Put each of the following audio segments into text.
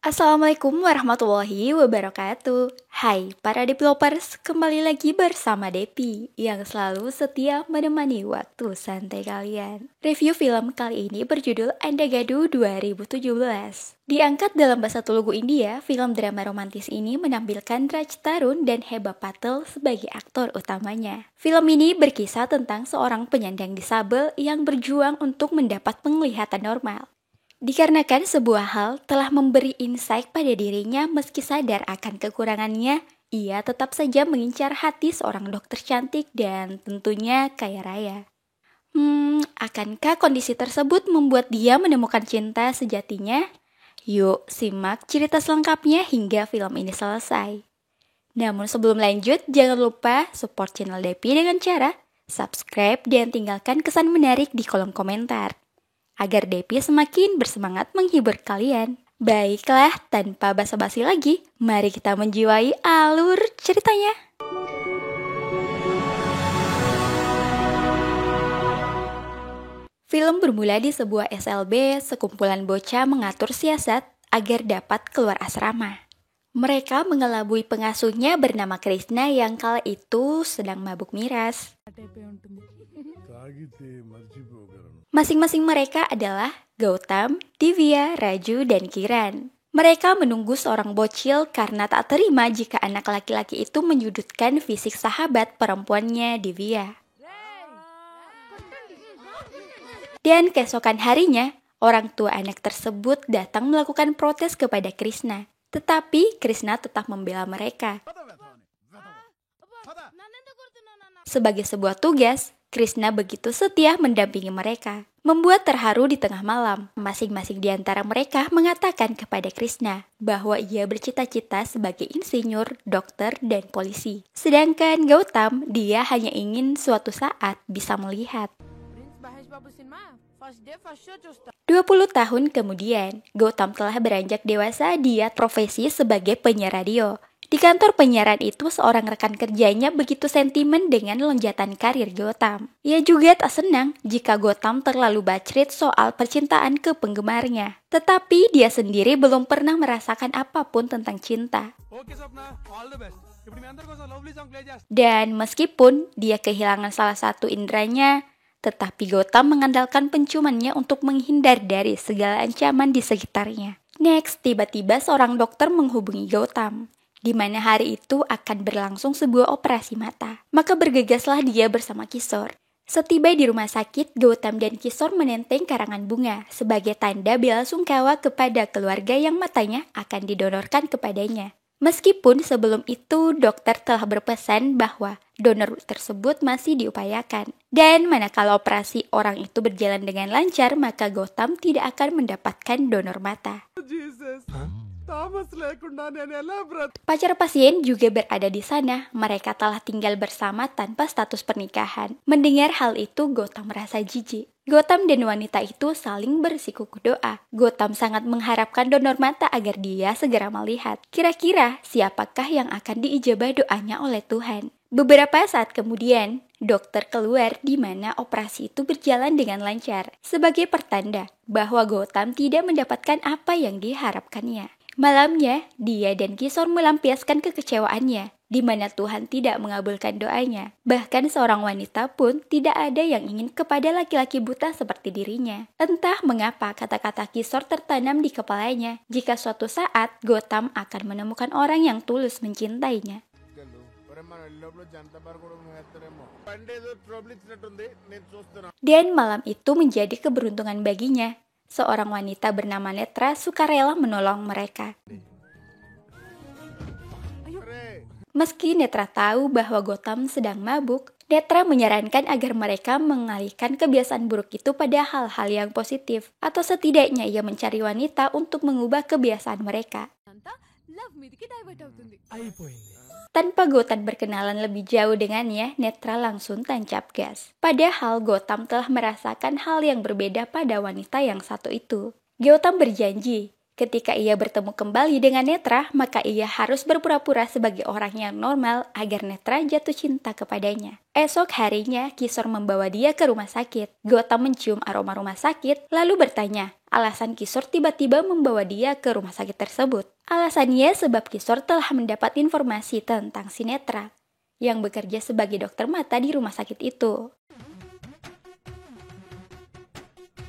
Assalamualaikum warahmatullahi wabarakatuh. Hai para developers, kembali lagi bersama Depi yang selalu setia menemani waktu santai kalian. Review film kali ini berjudul Andagadu 2017. Diangkat dalam bahasa Telugu India, film drama romantis ini menampilkan Raj Tarun dan Heba Patel sebagai aktor utamanya. Film ini berkisah tentang seorang penyandang disabel yang berjuang untuk mendapat penglihatan normal. Dikarenakan sebuah hal telah memberi insight pada dirinya meski sadar akan kekurangannya, ia tetap saja mengincar hati seorang dokter cantik dan tentunya kaya raya. Akankah kondisi tersebut membuat dia menemukan cinta sejatinya? Yuk, simak cerita selengkapnya hingga film ini selesai. Namun sebelum lanjut, jangan lupa support channel Depi dengan cara subscribe dan tinggalkan kesan menarik di kolom komentar agar Depi semakin bersemangat menghibur kalian. Baiklah, tanpa basa-basi lagi, mari kita menjiwai alur ceritanya. Film bermula di sebuah SLB, sekumpulan bocah mengatur siasat agar dapat keluar asrama. Mereka mengelabui pengasuhnya bernama Krishna yang kala itu sedang mabuk miras. Masing-masing mereka adalah Gautam, Divya, Raju, dan Kiran. Mereka menunggu seorang bocil karena tak terima jika anak laki-laki itu menyudutkan fisik sahabat perempuannya Divya. Dan keesokan harinya, orang tua anak tersebut datang melakukan protes kepada Krishna. Tetapi Krishna tetap membela mereka. Sebagai sebuah tugas, Krishna begitu setia mendampingi mereka, membuat terharu di tengah malam. Masing-masing di antara mereka mengatakan kepada Krishna bahwa ia bercita-cita sebagai insinyur, dokter, dan polisi. Sedangkan Gautam, dia hanya ingin suatu saat bisa melihat. 20 tahun kemudian, Gautam telah beranjak dewasa. Dia profesi sebagai penyiar radio. Di kantor penyiaran itu, seorang rekan kerjanya begitu sentimen dengan lonjatan karir Gautam. Ia juga tak senang jika Gautam terlalu bacrit soal percintaan ke penggemarnya. Tetapi dia sendiri belum pernah merasakan apapun tentang cinta. Dan meskipun dia kehilangan salah satu indranya, tetapi Gautam mengandalkan penciumannya untuk menghindar dari segala ancaman di sekitarnya. Next, tiba-tiba seorang dokter menghubungi Gautam, di mana hari itu akan berlangsung sebuah operasi mata. Maka bergegaslah dia bersama Kishore. Setiba di rumah sakit, Gautam dan Kishore menenteng karangan bunga sebagai tanda bela sungkawa kepada keluarga yang matanya akan didonorkan kepadanya. Meskipun sebelum itu dokter telah berpesan bahwa donor tersebut masih diupayakan. Dan manakala operasi orang itu berjalan dengan lancar, maka Gautam tidak akan mendapatkan donor mata. Pacar pasien juga berada di sana. Mereka telah tinggal bersama tanpa status pernikahan. Mendengar hal itu, Gautam merasa jijik. Gautam dan wanita itu saling bersikuku doa. Gautam sangat mengharapkan donor mata agar dia segera melihat. Kira-kira siapakah yang akan diijabah doanya oleh Tuhan? Beberapa saat kemudian, dokter keluar di mana operasi itu berjalan dengan lancar. Sebagai pertanda bahwa Gautam tidak mendapatkan apa yang diharapkannya. Malamnya, dia dan Kishore melampiaskan kekecewaannya, di mana Tuhan tidak mengabulkan doanya. Bahkan seorang wanita pun tidak ada yang ingin kepada laki-laki buta seperti dirinya. Entah mengapa kata-kata Kishore tertanam di kepalanya, jika suatu saat Gautam akan menemukan orang yang tulus mencintainya. Dan malam itu menjadi keberuntungan baginya. Seorang wanita bernama Netra sukarela menolong mereka. Meski Netra tahu bahwa Gautam sedang mabuk, Netra menyarankan agar mereka mengalihkan kebiasaan buruk itu pada hal-hal yang positif, atau setidaknya ia mencari wanita untuk mengubah kebiasaan mereka. Tanpa Gautam berkenalan lebih jauh dengannya, Netra langsung tancap gas. Padahal Gautam telah merasakan hal yang berbeda pada wanita yang satu itu. Gautam berjanji Ketika ia bertemu kembali dengan Netra, maka ia harus berpura-pura sebagai orang yang normal agar Netra jatuh cinta kepadanya. Esok harinya, Kishore membawa dia ke rumah sakit. Gautam mencium aroma rumah sakit, lalu bertanya, alasan Kishore tiba-tiba membawa dia ke rumah sakit tersebut. Alasannya sebab Kishore telah mendapat informasi tentang si Netra, yang bekerja sebagai dokter mata di rumah sakit itu.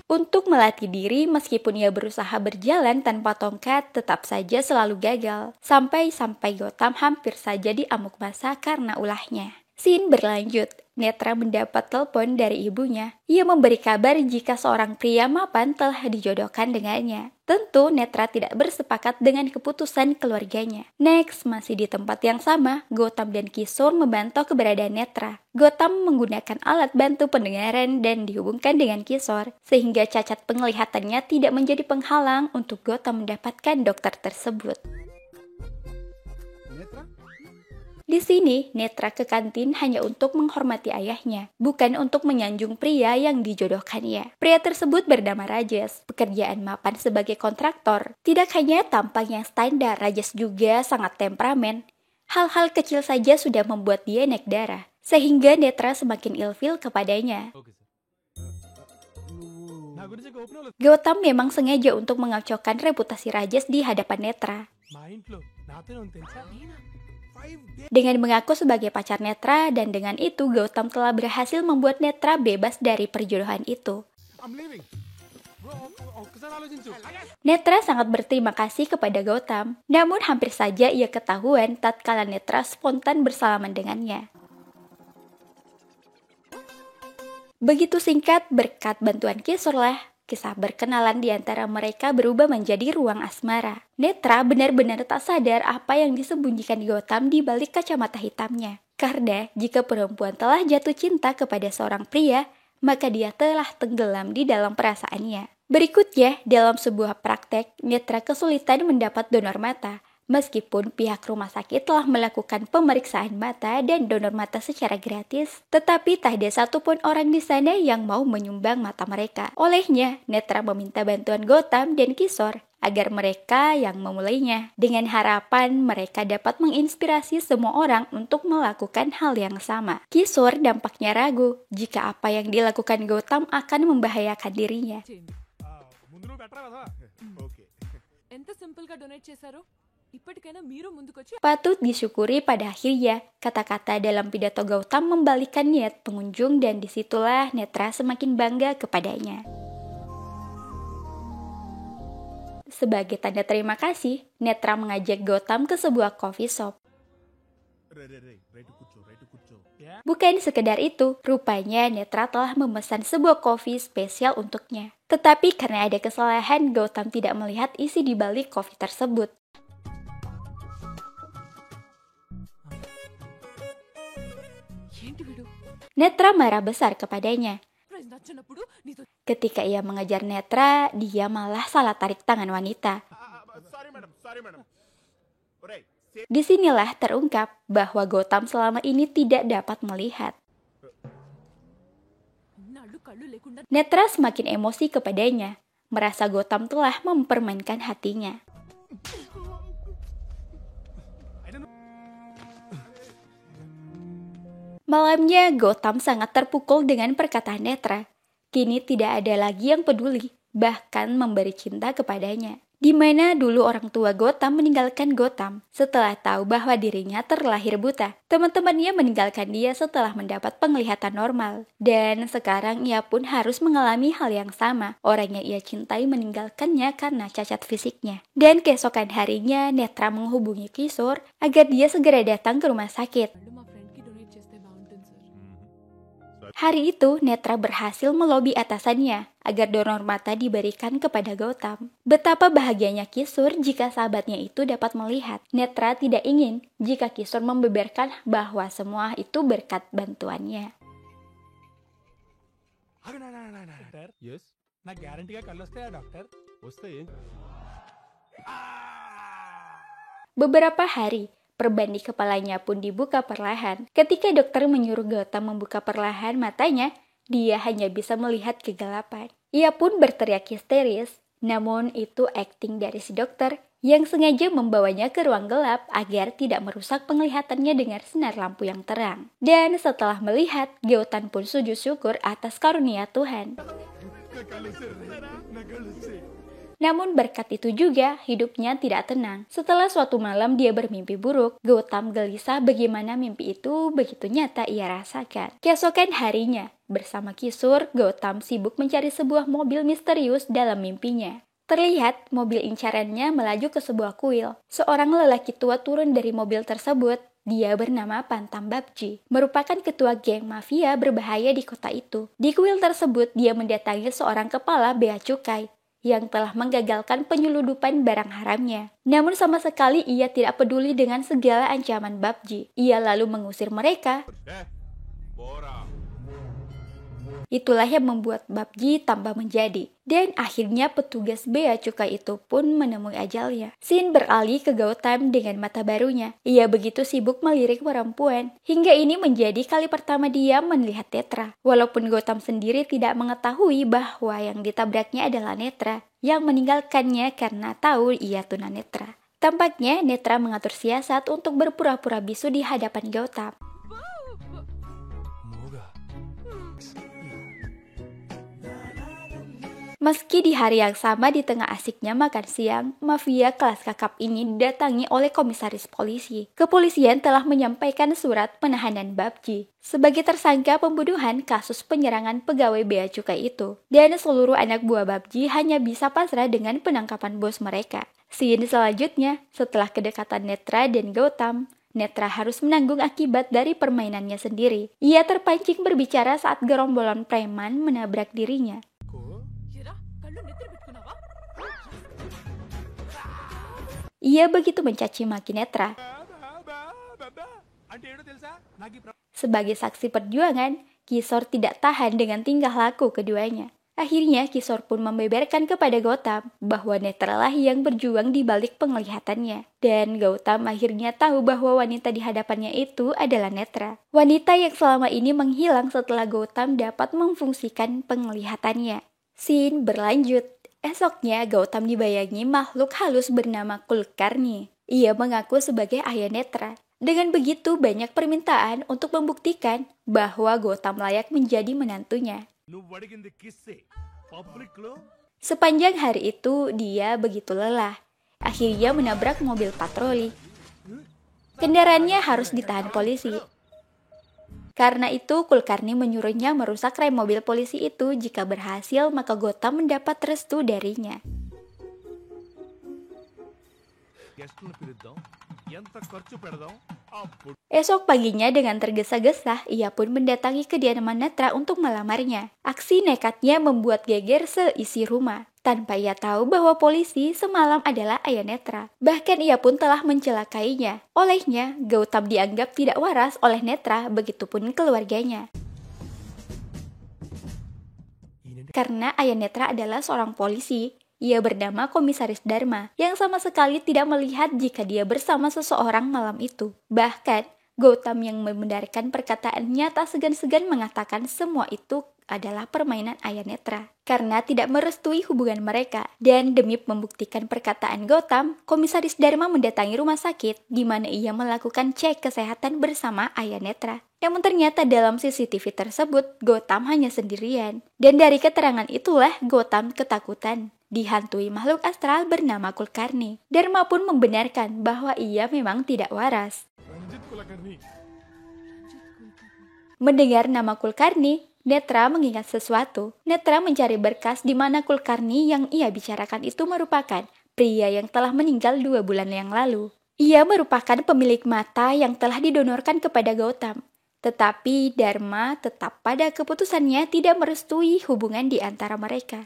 Untuk melatih diri, meskipun ia berusaha berjalan tanpa tongkat, tetap saja selalu gagal. Sampai Gautam hampir saja diamuk masa karena ulahnya. Scene berlanjut. Netra mendapat telepon dari ibunya. Ia memberi kabar jika seorang pria mapan telah dijodohkan dengannya. Tentu Netra tidak bersepakat dengan keputusan keluarganya. Next, masih di tempat yang sama, Gautam dan Kishore memantau keberadaan Netra. Gautam menggunakan alat bantu pendengaran dan dihubungkan dengan Kishore, sehingga cacat penglihatannya tidak menjadi penghalang untuk Gautam mendapatkan dokter tersebut. Di sini, Netra ke kantin hanya untuk menghormati ayahnya, bukan untuk menyanjung pria yang dijodohkannya. Pria tersebut bernama Rajesh, pekerjaan mapan sebagai kontraktor. Tidak hanya tampang yang standar, Rajesh juga sangat temperamen. Hal-hal kecil saja sudah membuat dia naik darah, sehingga Netra semakin ilfil kepadanya. Gautam memang sengaja untuk mengacaukan reputasi Rajesh di hadapan Netra. Dengan mengaku sebagai pacar Netra, dan dengan itu Gautam telah berhasil membuat Netra bebas dari perjodohan itu. Netra sangat berterima kasih kepada Gautam, namun hampir saja ia ketahuan tatkala Netra spontan bersalaman dengannya. Begitu singkat, berkat bantuan Kishore lah, kisah berkenalan di antara mereka berubah menjadi ruang asmara. Netra benar-benar tak sadar apa yang disembunyikan Gautam di balik kacamata hitamnya. Karena jika perempuan telah jatuh cinta kepada seorang pria, maka dia telah tenggelam di dalam perasaannya. Berikutnya, dalam sebuah praktek, Netra kesulitan mendapat donor mata. Meskipun pihak rumah sakit telah melakukan pemeriksaan mata dan donor mata secara gratis, tetapi tak ada satupun orang di sana yang mau menyumbang mata mereka. Olehnya, Netra meminta bantuan Gautam dan Kishore agar mereka yang memulainya, dengan harapan mereka dapat menginspirasi semua orang untuk melakukan hal yang sama. Kishore dampaknya ragu jika apa yang dilakukan Gautam akan membahayakan dirinya. Patut disyukuri pada akhirnya, kata-kata dalam pidato Gautam membalikkan niat pengunjung dan disitulah Netra semakin bangga kepadanya. Sebagai tanda terima kasih, Netra mengajak Gautam ke sebuah coffee shop. Bukan sekedar itu, rupanya Netra telah memesan sebuah kopi spesial untuknya. Tetapi karena ada kesalahan, Gautam tidak melihat isi di balik kopi tersebut. Netra marah besar kepadanya. Ketika ia mengejar Netra, dia malah salah tarik tangan wanita. Disinilah terungkap bahwa Gautam selama ini tidak dapat melihat. Netra semakin emosi kepadanya, merasa Gautam telah mempermainkan hatinya. Malamnya, Gautam sangat terpukul dengan perkataan Netra. Kini tidak ada lagi yang peduli, bahkan memberi cinta kepadanya. Di mana dulu orang tua Gautam meninggalkan Gautam setelah tahu bahwa dirinya terlahir buta. Teman-temannya meninggalkan dia setelah mendapat penglihatan normal. Dan sekarang ia pun harus mengalami hal yang sama. Orang yang ia cintai meninggalkannya karena cacat fisiknya. Dan keesokan harinya, Netra menghubungi Kishore agar dia segera datang ke rumah sakit. Hari itu, Netra berhasil melobi atasannya agar donor mata diberikan kepada Gautam. Betapa bahagianya Kishore jika sahabatnya itu dapat melihat. Netra tidak ingin jika Kishore membeberkan bahwa semua itu berkat bantuannya. Yes. Beberapa hari, perban di kepalanya pun dibuka perlahan. Ketika dokter menyuruh Gautam membuka perlahan matanya, dia hanya bisa melihat kegelapan. Ia pun berteriak histeris, Namun itu akting dari si dokter yang sengaja membawanya ke ruang gelap agar tidak merusak penglihatannya dengan sinar lampu yang terang. Dan setelah melihat, Gautam pun sujud syukur atas karunia Tuhan. Namun berkat itu juga hidupnya tidak tenang. Setelah suatu malam dia bermimpi buruk, Gautam gelisah bagaimana mimpi itu begitu nyata ia rasakan. Keesokan harinya, bersama Kishore, Gautam sibuk mencari sebuah mobil misterius dalam mimpinya. Terlihat mobil incarannya melaju ke sebuah kuil. Seorang lelaki tua turun dari mobil tersebut. Dia bernama Pantam Babji, merupakan ketua geng mafia berbahaya di kota itu. Di kuil tersebut dia mendatangi seorang kepala bea cukai yang telah menggagalkan penyeludupan barang haramnya. Namun sama sekali ia tidak peduli dengan segala ancaman Babji. Ia lalu mengusir mereka. Itulah yang membuat Babji tambah menjadi. Dan akhirnya petugas bea cukai itu pun menemui ajalnya. Sin beralih ke Gautam dengan mata barunya. Ia begitu sibuk melirik perempuan. Hingga ini menjadi kali pertama dia melihat Netra. Walaupun Gautam sendiri tidak mengetahui bahwa yang ditabraknya adalah Netra, yang meninggalkannya karena tahu ia tunanetra. Tampaknya Netra mengatur siasat untuk berpura-pura bisu di hadapan Gautam. Meski di hari yang sama di tengah asiknya makan siang, mafia kelas kakap ini didatangi oleh komisaris polisi. Kepolisian telah menyampaikan surat penahanan Babji sebagai tersangka pembunuhan kasus penyerangan pegawai bea cukai itu. Dan seluruh anak buah Babji hanya bisa pasrah dengan penangkapan bos mereka. Scene selanjutnya, setelah kedekatan Netra dan Gautam, Netra harus menanggung akibat dari permainannya sendiri. Ia terpancing berbicara saat gerombolan preman menabrak dirinya. Ia begitu mencaci maki Netra. Sebagai saksi perjuangan, Kishore tidak tahan dengan tingkah laku keduanya. Akhirnya Kishore pun membeberkan kepada Gautam bahwa Netra lah yang berjuang di balik penglihatannya. Dan Gautam akhirnya tahu bahwa wanita di hadapannya itu adalah Netra. Wanita yang selama ini menghilang setelah Gautam dapat memfungsikan penglihatannya. Scene berlanjut. Esoknya Gautam dibayangi makhluk halus bernama Kulkarni. Ia mengaku sebagai ayah Netra. Dengan begitu banyak permintaan untuk membuktikan bahwa Gautam layak menjadi menantunya. Sepanjang hari itu dia begitu lelah. Akhirnya menabrak mobil patroli. Kendaraannya harus ditahan polisi. Karena itu, Kulkarni menyuruhnya merusak rem mobil polisi itu. Jika berhasil, maka Gautam mendapat restu darinya. Esok paginya dengan tergesa-gesa, ia pun mendatangi kediaman Netra untuk melamarnya. Aksi nekatnya membuat geger seisi rumah. Tanpa ia tahu bahwa polisi semalam adalah ayah Netra. Bahkan ia pun telah mencelakainya. Olehnya, Gautam dianggap tidak waras oleh Netra, begitupun keluarganya. Karena ayah Netra adalah seorang polisi, ia bernama Komisaris Dharma, yang sama sekali tidak melihat jika dia bersama seseorang malam itu. Bahkan, Gautam yang membenarkan perkataannya tak segan-segan mengatakan semua itu adalah permainan ayah Netra. Karena tidak merestui hubungan mereka. Dan demi membuktikan perkataan Gautam, Komisaris Dharma mendatangi rumah sakit di mana ia melakukan cek kesehatan bersama ayah Netra. Namun ternyata dalam CCTV tersebut, Gautam hanya sendirian. Dan dari keterangan itulah Gautam ketakutan. Dihantui makhluk astral bernama Kulkarni. Dharma pun membenarkan bahwa ia memang tidak waras. Mendengar nama Kulkarni, Netra mengingat sesuatu. Netra mencari berkas di mana Kulkarni yang ia bicarakan itu merupakan pria yang telah meninggal 2 bulan yang lalu. Ia merupakan pemilik mata yang telah didonorkan kepada Gautam. Tetapi Dharma tetap pada keputusannya tidak merestui hubungan di antara mereka.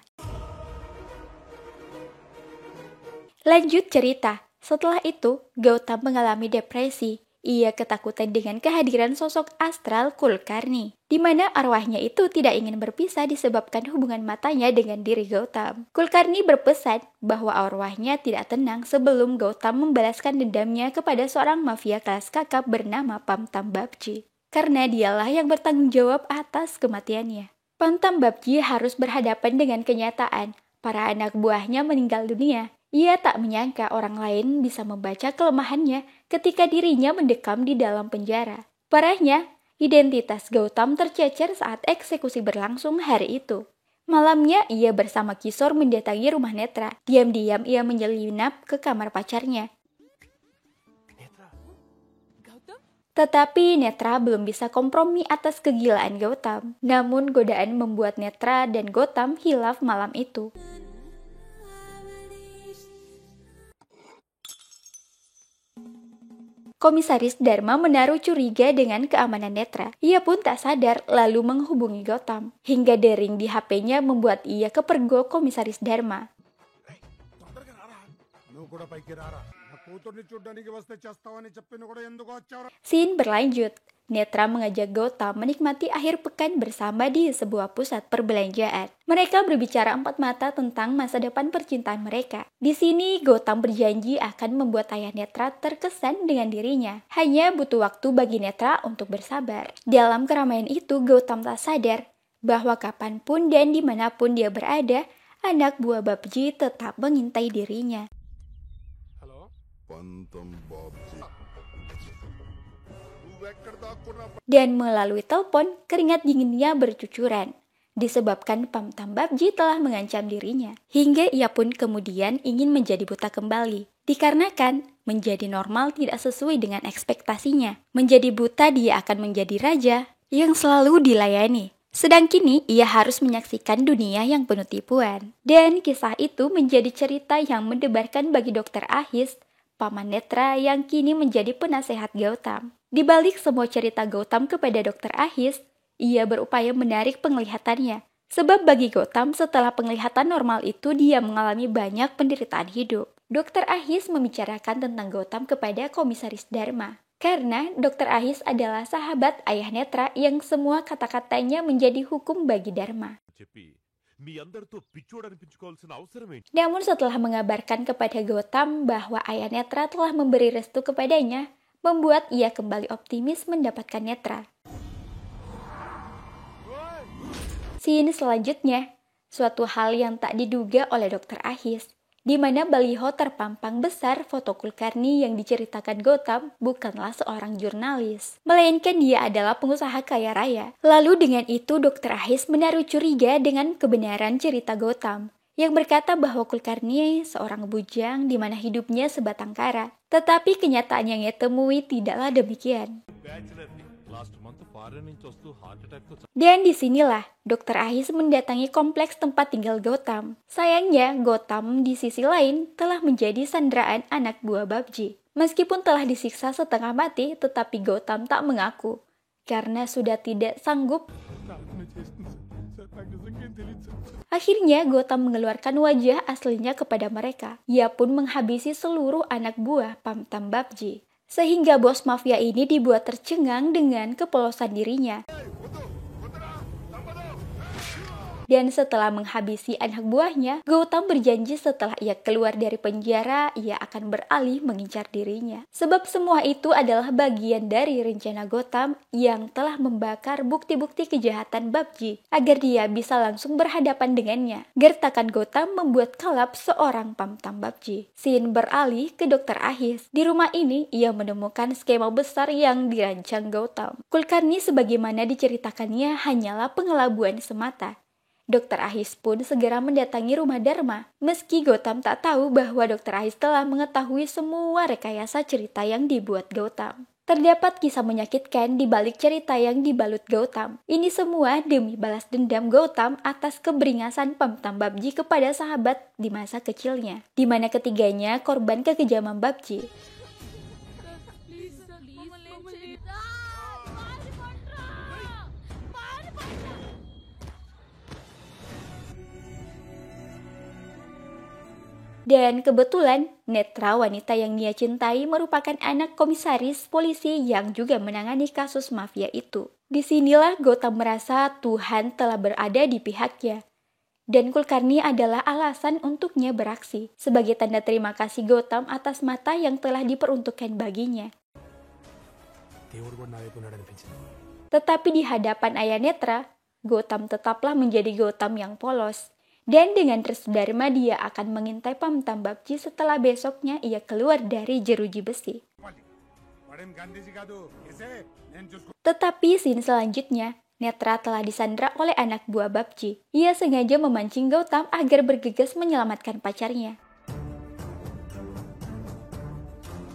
Lanjut cerita. Setelah itu, Gautam mengalami depresi. Ia ketakutan dengan kehadiran sosok astral Kulkarni, di mana arwahnya itu tidak ingin berpisah disebabkan hubungan matanya dengan diri Gautam. Kulkarni berpesan bahwa arwahnya tidak tenang sebelum Gautam membalaskan dendamnya kepada seorang mafia kelas kakap bernama Pantam Babji. Karena dialah yang bertanggung jawab atas kematiannya. Pantam Babji harus berhadapan dengan kenyataan Para anak buahnya meninggal dunia. Ia tak menyangka orang lain bisa membaca kelemahannya ketika dirinya mendekam di dalam penjara. Parahnya, identitas Gautam tercecer saat eksekusi berlangsung hari itu. Malamnya, ia bersama Kishore mendatangi rumah Netra. Diam-diam ia menyelinap ke kamar pacarnya. Tetapi Netra belum bisa kompromi atas kegilaan Gautam. Namun godaan membuat Netra dan Gautam hilaf malam itu. Komisaris Dharma menaruh curiga dengan keamanan Netra. Ia pun tak sadar lalu menghubungi Gautam. Hingga dering di HP-nya membuat ia kepergok Komisaris Dharma. Scene berlanjut. Netra mengajak Gautam menikmati akhir pekan bersama di sebuah pusat perbelanjaan. Mereka berbicara empat mata tentang masa depan percintaan mereka. Di sini Gautam berjanji akan membuat ayah Netra terkesan dengan dirinya. Hanya butuh waktu bagi Netra untuk bersabar. Dalam keramaian itu Gautam tak sadar bahwa kapanpun dan dimanapun dia berada, anak buah Babji tetap mengintai dirinya. Dan melalui telepon, keringat dinginnya bercucuran. Disebabkan Pamtam Babji telah mengancam dirinya. Hingga ia pun kemudian ingin menjadi buta kembali. Dikarenakan menjadi normal tidak sesuai dengan ekspektasinya. Menjadi buta dia akan menjadi raja yang selalu dilayani. Sedang kini ia harus menyaksikan dunia yang penuh tipuan. Dan kisah itu menjadi cerita yang mendebarkan bagi Dr. Ahis, paman Netra yang kini menjadi penasehat Gautam. Di balik semua cerita Gautam kepada Dr. Ahis, ia berupaya menarik penglihatannya. Sebab bagi Gautam setelah penglihatan normal itu dia mengalami banyak penderitaan hidup. Dr. Ahis membicarakan tentang Gautam kepada Komisaris Dharma. Karena Dr. Ahis adalah sahabat ayah Netra yang semua kata-katanya menjadi hukum bagi Dharma. Namun setelah mengabarkan kepada Gautam bahwa ayah Netra telah memberi restu kepadanya, membuat ia kembali optimis mendapatkan Netra. Scene selanjutnya, suatu hal yang tak diduga oleh Dr. Ahis, di mana baliho terpampang besar foto Kulkarni yang diceritakan Gautam bukanlah seorang jurnalis, melainkan dia adalah pengusaha kaya raya. Lalu dengan itu Dr. Ahis menaruh curiga dengan kebenaran cerita Gautam, yang berkata bahwa Kulkarni seorang bujang di mana hidupnya sebatang kara. Tetapi kenyataan yang ia temui tidaklah demikian. Dan disinilah Dr. Ahis mendatangi kompleks tempat tinggal Gautam. Sayangnya Gautam di sisi lain telah menjadi sandraan anak buah Babji. Meskipun telah disiksa setengah mati, tetapi Gautam tak mengaku karena sudah tidak sanggup. Akhirnya Gautam mengeluarkan wajah aslinya kepada mereka. Ia pun menghabisi seluruh anak buah Pamtam Babji. Sehingga bos mafia ini dibuat tercengang dengan kepolosan dirinya. Dan setelah menghabisi anak buahnya, Gautam berjanji setelah ia keluar dari penjara, ia akan beralih mengincar dirinya. Sebab semua itu adalah bagian dari rencana Gautam yang telah membakar bukti-bukti kejahatan Babji, agar dia bisa langsung berhadapan dengannya. Gertakan Gautam membuat kalap seorang Pamtam Babji. Scene beralih ke Dr. Ahis. Di rumah ini, ia menemukan skema besar yang dirancang Gautam. Kulkarni sebagaimana diceritakannya hanyalah pengelabuan semata. Dr. Ahis pun segera mendatangi rumah Dharma. Meski Gautam tak tahu bahwa Dr. Ahis telah mengetahui semua rekayasa cerita yang dibuat Gautam. Terdapat kisah menyakitkan di balik cerita yang dibalut Gautam. Ini semua demi balas dendam Gautam atas keberingasan Pamtam Babji kepada sahabat di masa kecilnya, di mana ketiganya korban kekejaman Babji. Dan kebetulan, Netra, wanita yang dia cintai, merupakan anak komisaris polisi yang juga menangani kasus mafia itu. Disinilah Gautam merasa Tuhan telah berada di pihaknya. Dan Kulkarni adalah alasan untuknya beraksi, sebagai tanda terima kasih Gautam atas mata yang telah diperuntukkan baginya. Tetapi di hadapan ayah Netra, Gautam tetaplah menjadi Gautam yang polos. Dan dengan restu Dharma, dia akan mengintai Pam Babji setelah besoknya ia keluar dari jeruji besi. Tetapi scene selanjutnya, Netra telah disandra oleh anak buah Babji. Ia sengaja memancing Gautam agar bergegas menyelamatkan pacarnya.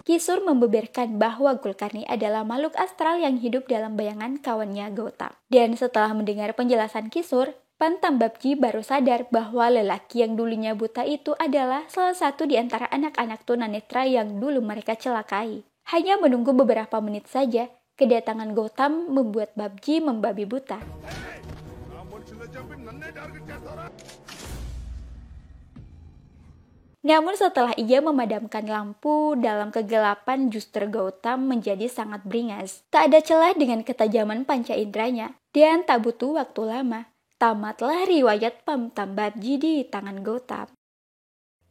Kisur membeberkan bahwa Kulkarni adalah makhluk astral yang hidup dalam bayangan kawannya Gautam. Dan setelah mendengar penjelasan Kisur, Pam Babji baru sadar bahwa lelaki yang dulunya buta itu adalah salah satu di antara anak-anak tunanetra yang dulu mereka celakai. Hanya menunggu beberapa menit saja, kedatangan Gautam membuat Babji membabi buta. Namun setelah ia memadamkan lampu dalam kegelapan, justru Gautam menjadi sangat beringas. Tak ada celah dengan ketajaman panca inderanya, dan tak butuh waktu lama. Tamatlah riwayat Pam Babji di tangan Gautam.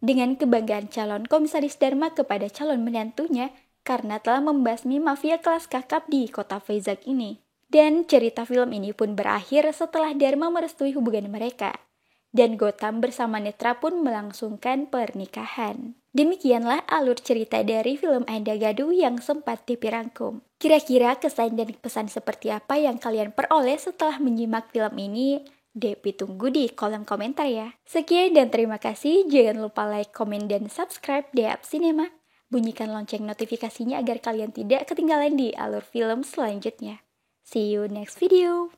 Dengan kebanggaan calon komisaris Dharma kepada calon menantunya, karena telah membasmi mafia kelas kakap di kota Vizag ini. Dan cerita film ini pun berakhir setelah Dharma merestui hubungan mereka. Dan Gautam bersama Netra pun melangsungkan pernikahan. Demikianlah alur cerita dari film Anda Gaduh yang sempat dipirangkum. Kira-kira kesan dan pesan seperti apa yang kalian peroleh setelah menyimak film ini? Depi tunggu di kolom komentar ya. Sekian dan terima kasih. Jangan lupa like, komen, dan subscribe Deap Cinema. Bunyikan lonceng notifikasinya agar kalian tidak ketinggalan di alur film selanjutnya. See you next video.